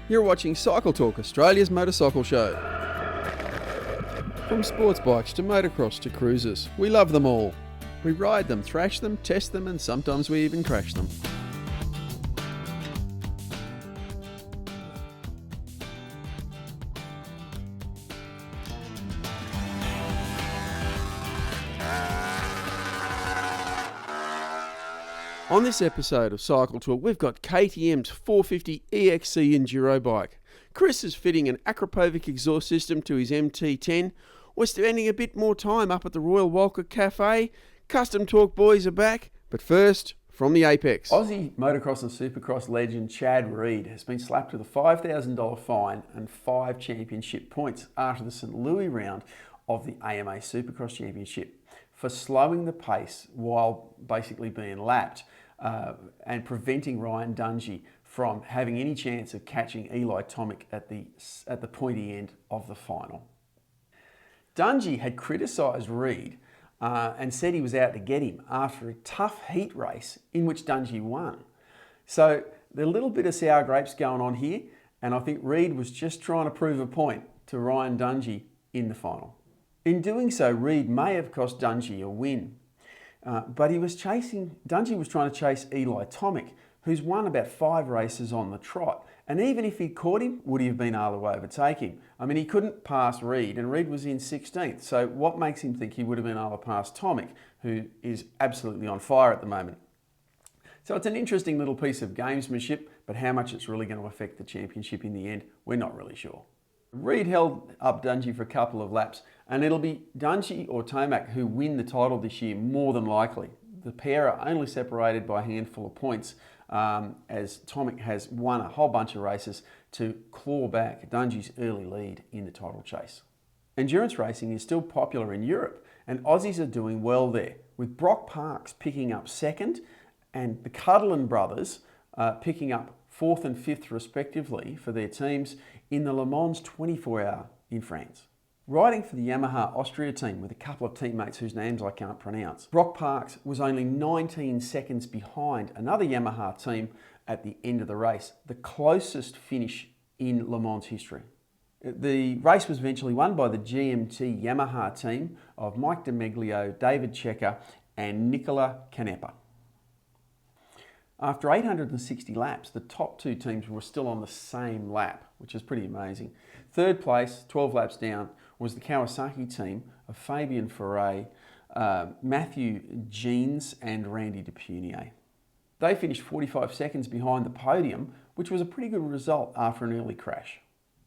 You're watching Cycle Talk, Australia's motorcycle show. From sports bikes to motocross to cruisers, we love them all. We ride them, thrash them, test them, and sometimes we even crash them. On this episode of Cycle Talk, we've got KTM's 450 EXC Enduro bike. Chris is fitting an Akrapovic exhaust system to his MT-10. We're spending a bit more time up at the Royal Walcha Café. Custom Talk boys are back, but first, from the Apex. Aussie motocross and supercross legend Chad Reed has been slapped with a $5,000 fine and 5 championship points after the St. Louis round of the AMA Supercross Championship for slowing the pace while basically being lapped and preventing Ryan Dungey from having any chance of catching Eli Tomic at the pointy end of the final. Dungey had criticised Reed and said he was out to get him after a tough heat race in which Dungey won. So there's a little bit of sour grapes going on here, and I think Reed was just trying to prove a point to Ryan Dungey in the final. In doing so, Reed may have cost Dungey a win, but Dungey was trying to chase Eli Tomic, who's won about 5 races on the trot. And even if he'd caught him, would he have been able to overtake him? I mean, he couldn't pass Reed, and Reed was in 16th. So what makes him think he would have been able to pass Tomic, who is absolutely on fire at the moment? So it's an interesting little piece of gamesmanship, but how much it's really going to affect the championship in the end, we're not really sure. Reed held up Dungey for a couple of laps, and it'll be Dungey or Tomac who win the title this year, more than likely. The pair are only separated by a handful of points, as Tomic has won a whole bunch of races to claw back Dungey's early lead in the title chase. Endurance racing is still popular in Europe, and Aussies are doing well there, with Brock Parks picking up 2nd and the Cuddlin brothers picking up 4th and 5th respectively for their teams in the Le Mans 24-hour in France. Riding for the Yamaha Austria team with a couple of teammates whose names I can't pronounce, Brock Parks was only 19 seconds behind another Yamaha team at the end of the race, the closest finish in Le Mans history. The race was eventually won by the GMT Yamaha team of Mike DeMeglio, David Checker and Nicola Canepa. After 860 laps, the top 2 teams were still on the same lap, which is pretty amazing. 3rd place, 12 laps down, was the Kawasaki team of Fabien Foray, Matthew Jeans and Randy Depunier. They finished 45 seconds behind the podium, which was a pretty good result after an early crash.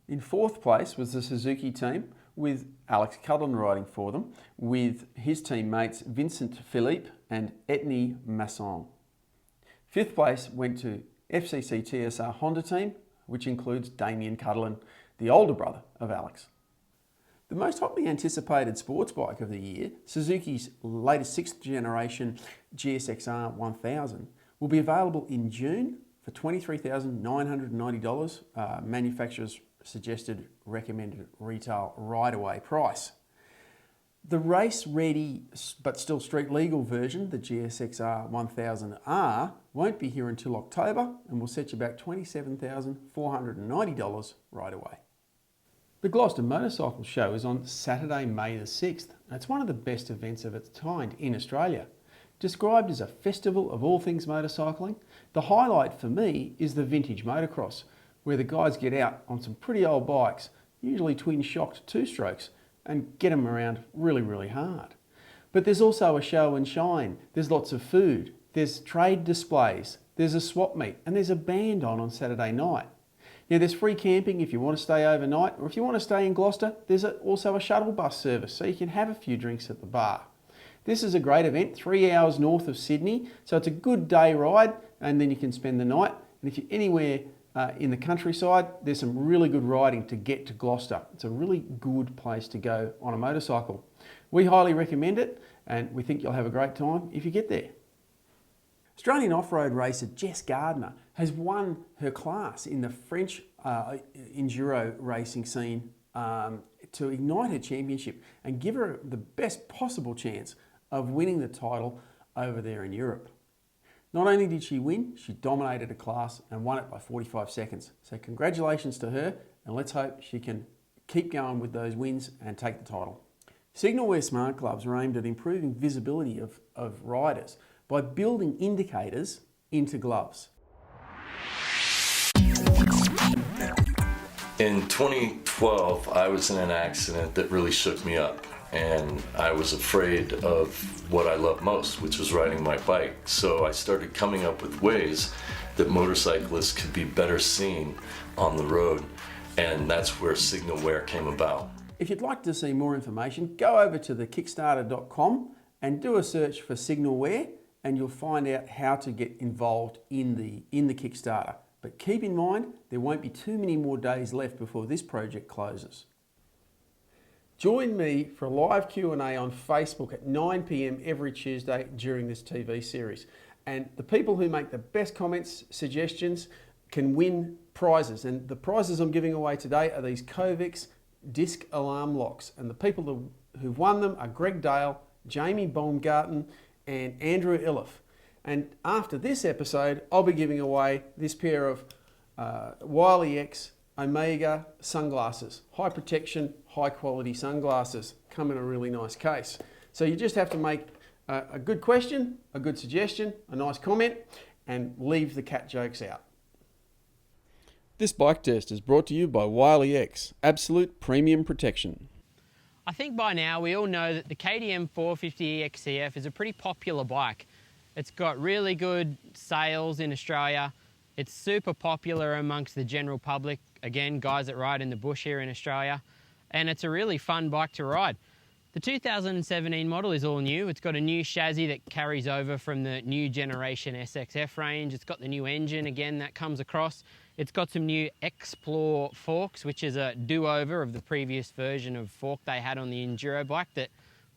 In 4th place was the Suzuki team, with Alex Cuddlin riding for them, with his teammates Vincent Philippe and Etnie Masson. 5th place went to FCC TSR Honda team, which includes Damien Cuddlin, the older brother of Alex. The most hotly anticipated sports bike of the year, Suzuki's latest 6th generation GSXR 1000, will be available in June for $23,990, manufacturer's suggested recommended retail right-away price. The race-ready but still street-legal version, the GSXR 1000R, won't be here until October and will set you back $27,490 right away. The Gloucester Motorcycle Show is on Saturday, May the 6th. It's one of the best events of its kind in Australia. Described as a festival of all things motorcycling, the highlight for me is the vintage motocross, where the guys get out on some pretty old bikes, usually twin-shocked 2-strokes, and get them around really, really hard. But there's also a show and shine. There's lots of food. There's trade displays. There's a swap meet, and there's a band on Saturday night. Now, there's free camping if you want to stay overnight, or if you want to stay in Gloucester, there's also a shuttle bus service, so you can have a few drinks at the bar. This is a great event, 3 hours north of Sydney, so it's a good day ride, and then you can spend the night. And if you're anywhere in the countryside, there's some really good riding to get to Gloucester. It's a really good place to go on a motorcycle. We highly recommend it, and we think you'll have a great time if you get there. Australian off-road racer Jess Gardner has won her class in the French enduro racing scene to ignite her championship and give her the best possible chance of winning the title over there in Europe. Not only did she win, she dominated a class and won it by 45 seconds. So congratulations to her, and let's hope she can keep going with those wins and take the title. Signalwear smart gloves are aimed at improving visibility of riders by building indicators into gloves. In 2012, I was in an accident that really shook me up, and I was afraid of what I love most, which was riding my bike. So I started coming up with ways that motorcyclists could be better seen on the road, and that's where Signalwear came about. If you'd like to see more information, go over to thekickstarter.com and do a search for Signalwear, and you'll find out how to get involved in the Kickstarter. But keep in mind, there won't be too many more days left before this project closes. Join me for a live Q&A on Facebook at 9 p.m. every Tuesday during this TV series. And the people who make the best comments, suggestions, can win prizes. And the prizes I'm giving away today are these Kovix disc alarm locks. And the people who've won them are Greg Dale, Jamie Baumgarten, and Andrew Illiff. And after this episode, I'll be giving away this pair of Wiley X Omega sunglasses. High protection, high quality sunglasses. Come in a really nice case. So you just have to make a good question, a good suggestion, a nice comment, and leave the cat jokes out. This bike test is brought to you by Wiley X, absolute premium protection. I think by now we all know that the KTM 450 EXC-F is a pretty popular bike. It's got really good sales in Australia. It's super popular amongst the general public. Again, guys that ride in the bush here in Australia. And it's a really fun bike to ride. The 2017 model is all new. It's got a new chassis that carries over from the new generation SXF range. It's got the new engine again that comes across. It's got some new Explore forks, which is a do-over of the previous version of fork they had on the enduro bike that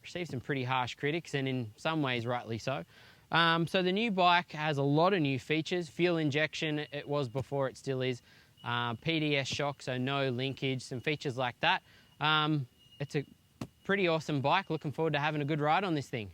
received some pretty harsh critics, and in some ways rightly so. So the new bike has a lot of new features. Fuel injection, it was before, it still is. PDS shock, so no linkage, some features like that. It's a pretty awesome bike. Looking forward to having a good ride on this thing.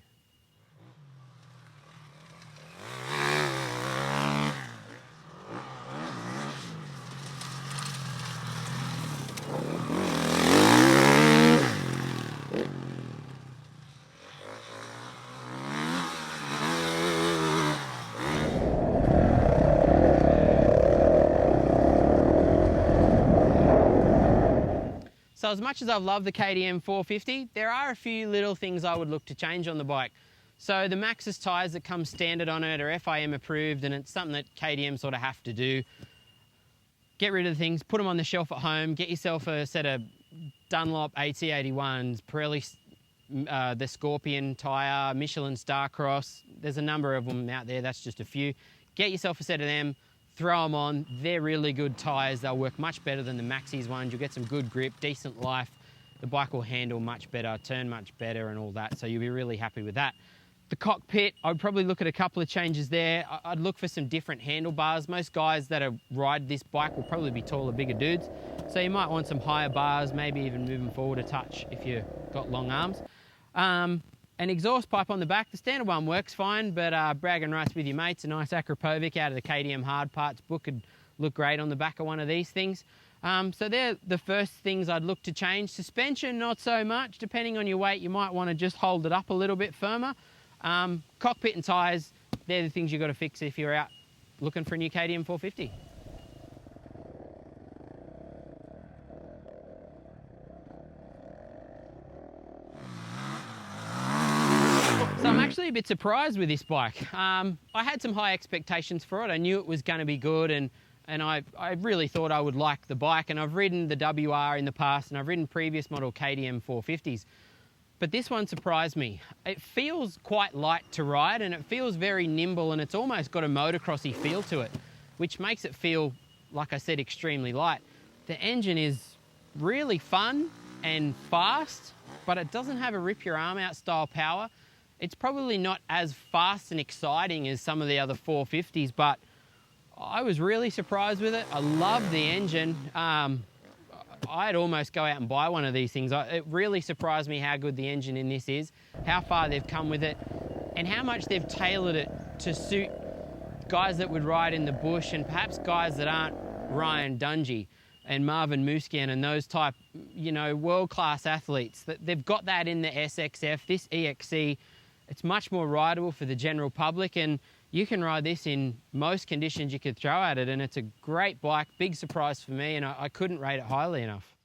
So as much as I've loved the KTM 450, there are a few little things I would look to change on the bike. So the Maxxis tyres that come standard on it are FIM approved, and it's something that KTM sort of have to do. Get rid of the things, put them on the shelf at home, get yourself a set of Dunlop 8C81s, Pirelli, the Scorpion tyre, Michelin Starcross. There's a number of them out there, that's just a few. Get yourself a set of them. Throw them on, they're really good tyres. They'll work much better than the Maxxis ones. You'll get some good grip, decent life. The bike will handle much better, turn much better and all that. So you'll be really happy with that. The cockpit, I'd probably look at a couple of changes there. I'd look for some different handlebars. Most guys that ride this bike will probably be taller, bigger dudes. So you might want some higher bars, maybe even moving forward a touch if you've got long arms. An exhaust pipe on the back, the standard one works fine, but bragging rights with your mates, a nice Akrapovic out of the KTM hard parts book could look great on the back of one of these things. So they're the first things I'd look to change. Suspension, not so much. Depending on your weight, you might want to just hold it up a little bit firmer. Cockpit and tyres, they're the things you've got to fix if you're out looking for a new KTM 450. So I'm actually a bit surprised with this bike. I had some high expectations for it. I knew it was going to be good, and I really thought I would like the bike. And I've ridden the WR in the past, and I've ridden previous model KTM 450s. But this one surprised me. It feels quite light to ride, and it feels very nimble, and it's almost got a motocrossy feel to it, which makes it feel, like I said, extremely light. The engine is really fun and fast, but it doesn't have a rip your arm out style power. It's probably not as fast and exciting as some of the other 450s, but I was really surprised with it. I love the engine. I'd almost go out and buy one of these things. It really surprised me how good the engine in this is, how far they've come with it, and how much they've tailored it to suit guys that would ride in the bush, and perhaps guys that aren't Ryan Dungey and Marvin Muscan and those type, you know, world-class athletes. They've got that in the SXF. This EXC, it's much more rideable for the general public, and you can ride this in most conditions you could throw at it, and it's a great bike. Big surprise for me, and I couldn't rate it highly enough.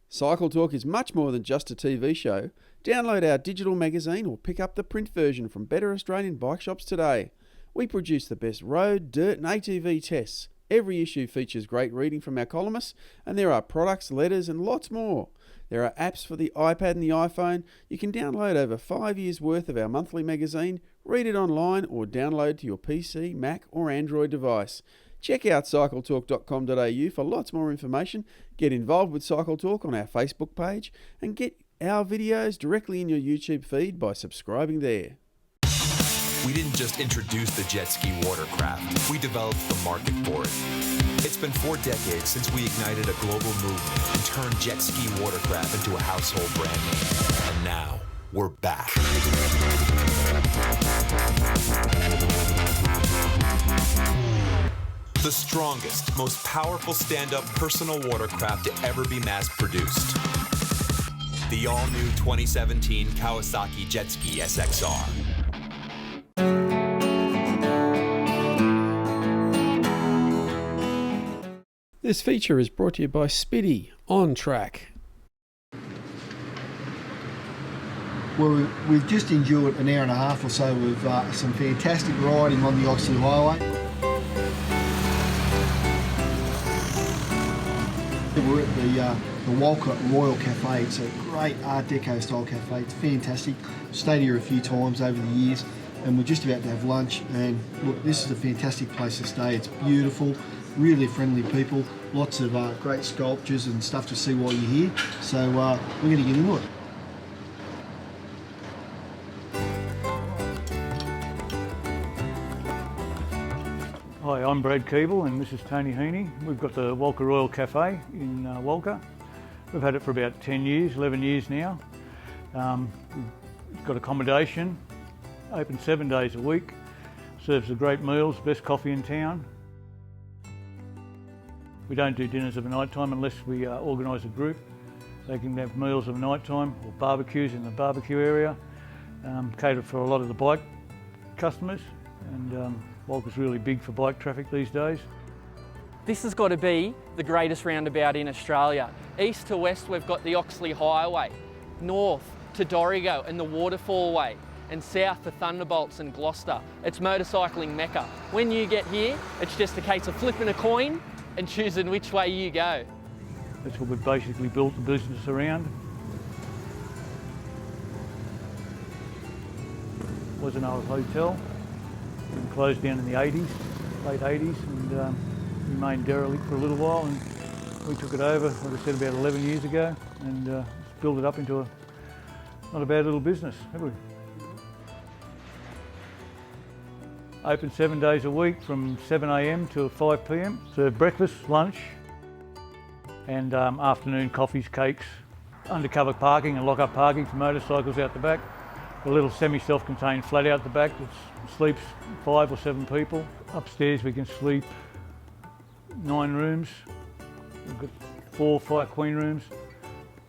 Cycle Talk is much more than just a TV show. Download our digital magazine or pick up the print version from better Australian bike shops today. We produce the best road, dirt and ATV tests. Every issue features great reading from our columnists, and there are products, letters and lots more. There are apps for the iPad and the iPhone. You can download over 5 years' worth of our monthly magazine, read it online or download to your PC, Mac or Android device. Check out cycletalk.com.au for lots more information. Get involved with Cycle Talk on our Facebook page and get our videos directly in your YouTube feed by subscribing there. We didn't just introduce the jet ski watercraft, we developed the market for it. It's been 4 decades since we ignited a global movement and turned jet ski watercraft into a household brand name. And now, we're back. The strongest, most powerful stand-up personal watercraft to ever be mass-produced. The all-new 2017 Kawasaki Jet Ski SXR. This feature is brought to you by Spitty, On Track. Well, we've just endured an hour and a half or so of some fantastic riding on the Oxley Highway. We're at the Walcha Royal Café. It's a great Art Deco style cafe. It's fantastic. Stayed here a few times over the years, and we're just about to have lunch. And look, this is a fantastic place to stay. It's beautiful, really friendly people, lots of great sculptures and stuff to see while you're here. So we're going to get into it. Hi, I'm Brad Keeble and this is Toni. We've got the Walcha Royal Café in Walcha. We've had it for about 10 years, 11 years now. We've got accommodation, open 7 days a week, serves the great meals, best coffee in town. We don't do dinners of a night time unless we organise a group. They can have meals of a night time or barbecues in the barbecue area. Catered for a lot of the bike customers, and Walcha's really big for bike traffic these days. This has got to be the greatest roundabout in Australia. East to west we've got the Oxley Highway, north to Dorrigo and the Waterfall Way, and south to Thunderbolts and Gloucester. It's motorcycling mecca. When you get here, it's just a case of flipping a coin and choosing which way you go. That's what we've basically built the business around. Was an old hotel, been closed down in the 80s, late 80s, and remained derelict for a little while, and we took it over, like I said, about 11 years ago, and built it up into not a bad little business, have we? Open 7 days a week from 7 a.m. to 5 p.m. Serve breakfast, lunch, and afternoon coffees, cakes, undercover parking and lock-up parking for motorcycles out the back. A little semi-self-contained flat out the back that sleeps 5 or 7 people. Upstairs we can sleep 9 rooms. We've got 4 fire queen rooms,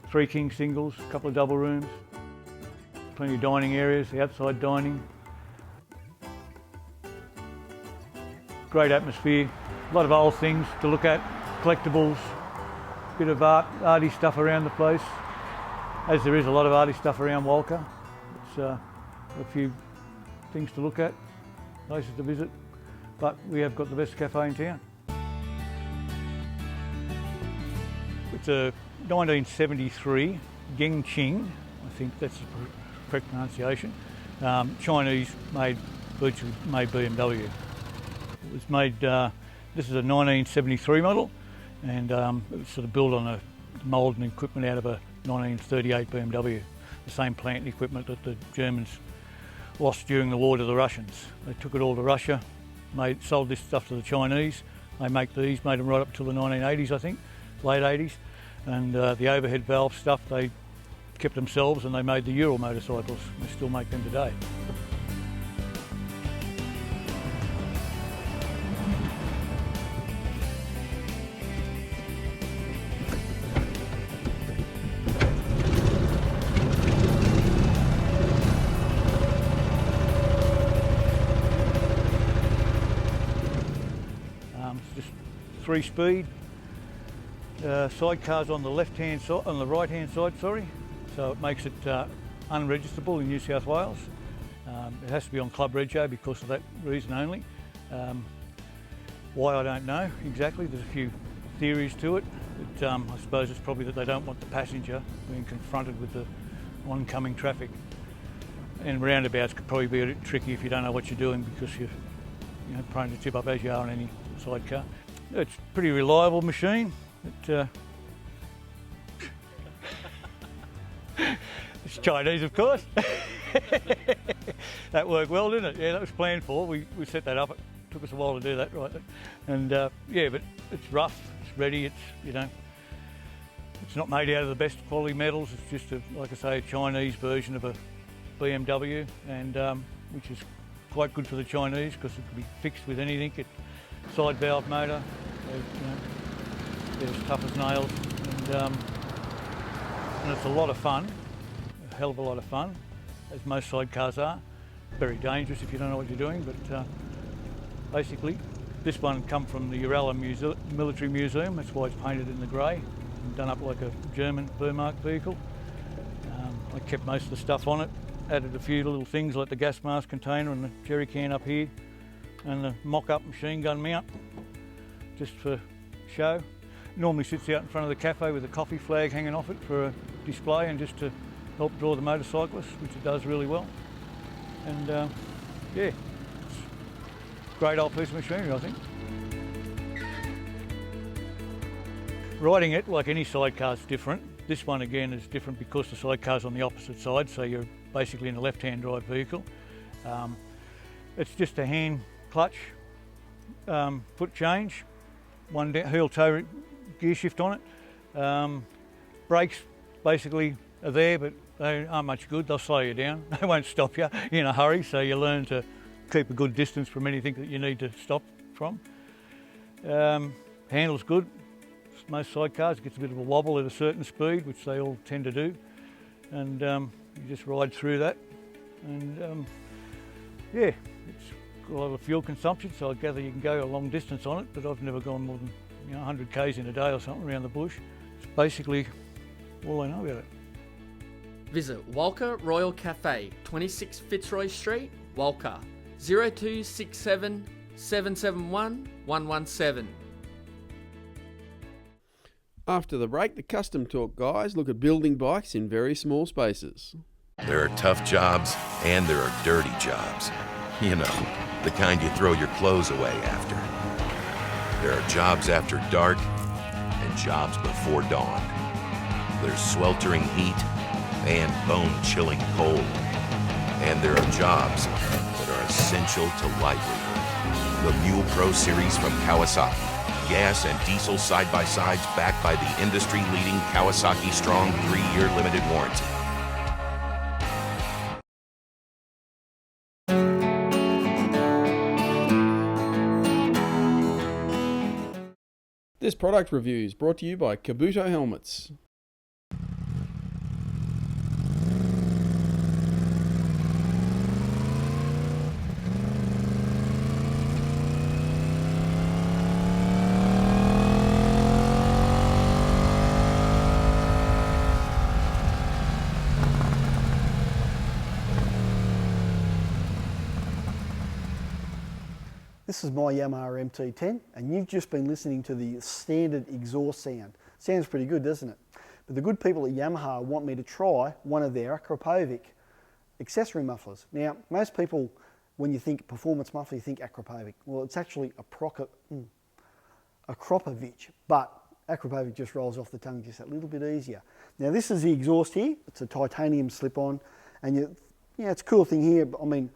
3 king singles, a couple of double rooms. Plenty of dining areas, outside dining. Great atmosphere, a lot of old things to look at, collectibles, bit of arty stuff around the place, as there is a lot of arty stuff around Walcha. It's a few things to look at, places to visit, but we have got the best cafe in town. It's a 1973 Gengqing, I think that's the correct pronunciation, Chinese made, virtually made BMW. It was made, this is a 1973 model, and it was sort of built on a mould and equipment out of a 1938 BMW. The same plant and equipment that the Germans lost during the war to the Russians. They took it all to Russia, sold this stuff to the Chinese. They make these, made them right up until the 1980s, I think, late 80s. And the overhead valve stuff they kept themselves, and they made the Ural motorcycles. They still make them today. 3-speed. Sidecars on the left-hand side, on the right-hand side, sorry. So it makes it unregisterable in New South Wales. It has to be on Club Rego because of that reason only. Why, I don't know exactly. There's a few theories to it. But, I suppose it's probably that they don't want the passenger being confronted with the oncoming traffic. And roundabouts could probably be a bit tricky if you don't know what you're doing because you're prone to tip up as you are on any sidecar. It's a pretty reliable machine. It's Chinese, of course. That worked well, didn't it? Yeah, that was planned for. We set that up. It took us a while to do that, right? And yeah, but it's rough. It's ready. It's not made out of the best quality metals. It's just like I say, a Chinese version of a BMW, and which is quite good for the Chinese because it can be fixed with anything. Side valve motor. They're as tough as nails, and it's a lot of fun, a hell of a lot of fun, as most sidecars are. Very dangerous if you don't know what you're doing, but basically this one come from the Urala Military Museum. That's why it's painted in the grey and done up like a German Wehrmacht vehicle. I kept most of the stuff on it, added a few little things like the gas mask container and the jerry can up here and the mock-up machine gun mount, just for show. It normally sits out in front of the cafe with a coffee flag hanging off it for a display and just to help draw the motorcyclists, which it does really well. And yeah, it's a great old piece of machinery, I think. Riding it, like any sidecar, is different. This one again is different because the sidecar's on the opposite side, so you're basically in a left-hand drive vehicle. It's just a hand clutch, foot change, one heel toe gear shift on it. Brakes basically are there, but they aren't much good. They'll slow you down. They won't stop you in a hurry, so you learn to keep a good distance from anything that you need to stop from. Handle's good. Most sidecars, it gets a bit of a wobble at a certain speed, which they all tend to do, and you just ride through that. And yeah, it's got a lot of fuel consumption, so I gather you can go a long distance on it, but I've never gone more than 100 k's in a day or something around the bush. It's basically all I know about it. Visit Walcha Royal Café, 26 Fitzroy Street, Walcha, 0267 771 117. After the break, the Custom Talk guys look at building bikes in very small spaces. There are tough jobs and there are dirty jobs. You know, the kind you throw your clothes away after. There are jobs after dark and jobs before dawn. There's sweltering heat and bone-chilling cold. And there are jobs that are essential to livelihood. The Mule Pro Series from Kawasaki. Gas and diesel side-by-sides backed by the industry-leading Kawasaki Strong 3-year limited warranty. This product review is brought to you by Kabuto Helmets. This is my Yamaha MT-10 and you've just been listening to the standard exhaust sound. Sounds pretty good, doesn't it? But the good people at Yamaha want me to try one of their Akrapovic accessory mufflers. Now, most people, when you think performance muffler, you think Akrapovic. Well, it's actually a Akrapovic, but Akrapovic just rolls off the tongue just a little bit easier. Now, this is the exhaust here. It's a titanium slip-on, and it's a cool thing here. I mean,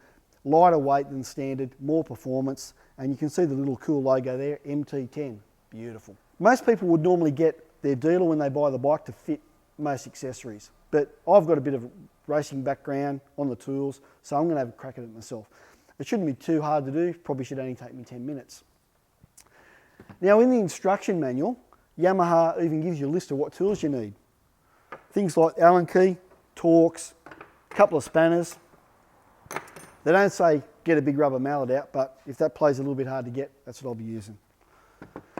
lighter weight than standard, more performance, and you can see the little cool logo there, MT-10, beautiful. Most people would normally get their dealer when they buy the bike to fit most accessories, but I've got a bit of a racing background on the tools, so I'm going to have a crack at it myself. It shouldn't be too hard to do, probably should only take me 10 minutes. Now in the instruction manual, Yamaha even gives you a list of what tools you need. Things like Allen key, Torx, a couple of spanners. They don't say get a big rubber mallet out, but if that plays a little bit hard to get, that's what I'll be using.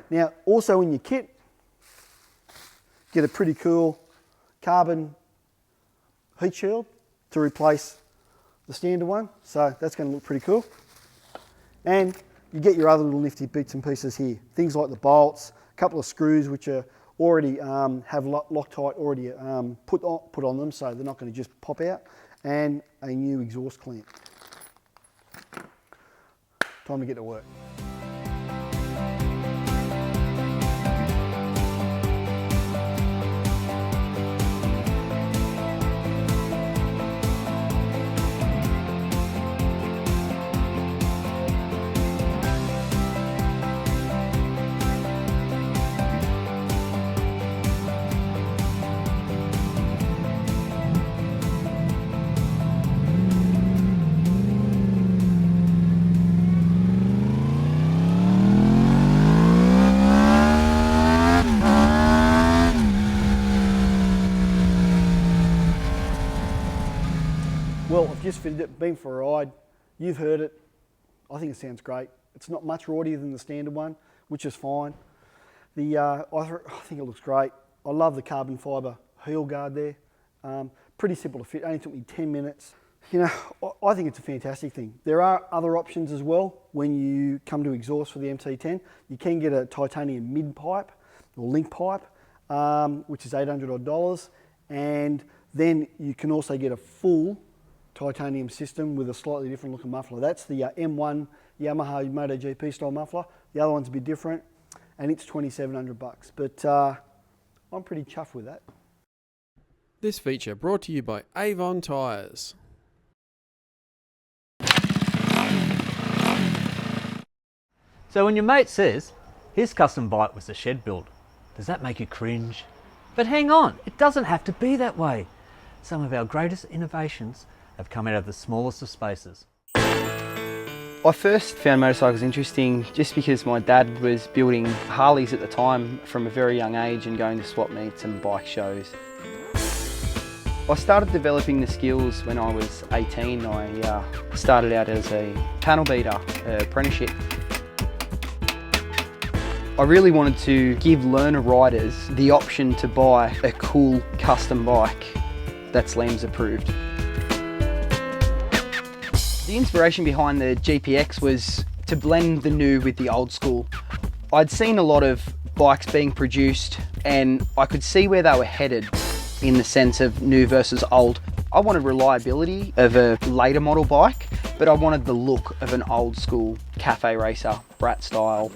Now, also in your kit, get a pretty cool carbon heat shield to replace the standard one. So that's going to look pretty cool. And you get your other little nifty bits and pieces here. Things like the bolts, a couple of screws which are already have Loctite already put on them, so they're not going to just pop out, and a new exhaust clamp. Time to get to work. Well, I've just fitted it, been for a ride. You've heard it. I think it sounds great. It's not much raudier than the standard one, which is fine. I think it looks great. I love the carbon fibre heel guard there. Pretty simple to fit, only took me 10 minutes. You know, I think it's a fantastic thing. There are other options as well when you come to exhaust for the MT-10. You can get a titanium mid pipe or link pipe, which is $800 odd, and then you can also get a full titanium system with a slightly different looking muffler. That's the M1 Yamaha MotoGP style muffler. The other one's a bit different, and it's $2,700. But I'm pretty chuffed with that. This feature brought to you by Avon Tyres. So when your mate says, his custom bike was a shed build, does that make you cringe? But hang on, it doesn't have to be that way. Some of our greatest innovations have come out of the smallest of spaces. I first found motorcycles interesting just because my dad was building Harleys at the time from a very young age and going to swap meets and bike shows. I started developing the skills when I was 18. I started out as a panel beater apprenticeship. I really wanted to give learner riders the option to buy a cool custom bike that's LAMS approved. The inspiration behind the GPX was to blend the new with the old school. I'd seen a lot of bikes being produced and I could see where they were headed in the sense of new versus old. I wanted reliability of a later model bike, but I wanted the look of an old school cafe racer, brat style.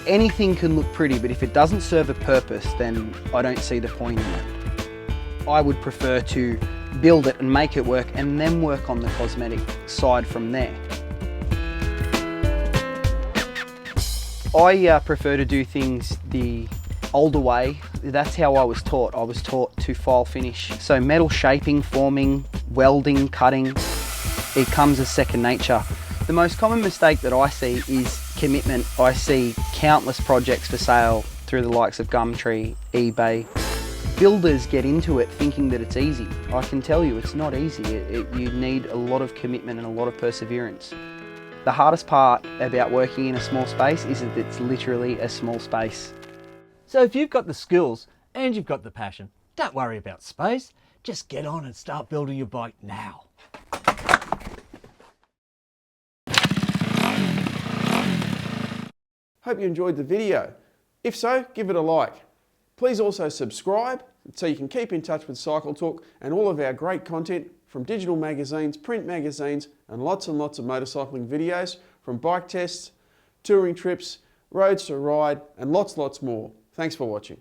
Anything can look pretty, but if it doesn't serve a purpose, then I don't see the point in it. I would prefer to build it and make it work and then work on the cosmetic side from there. I prefer to do things the older way. That's how I was taught. I was taught to file finish. So metal shaping, forming, welding, cutting, it comes as second nature. The most common mistake that I see is commitment. I see countless projects for sale through the likes of Gumtree, eBay. Builders get into it thinking that it's easy. I can tell you it's not easy. You need a lot of commitment and a lot of perseverance. The hardest part about working in a small space is that it's literally a small space. So if you've got the skills and you've got the passion, don't worry about space. Just get on and start building your bike now. Hope you enjoyed the video. If so, give it a like. Please also subscribe so you can keep in touch with Cycle Talk and all of our great content from digital magazines, print magazines, and lots of motorcycling videos from bike tests, touring trips, roads to ride, and lots more. Thanks for watching.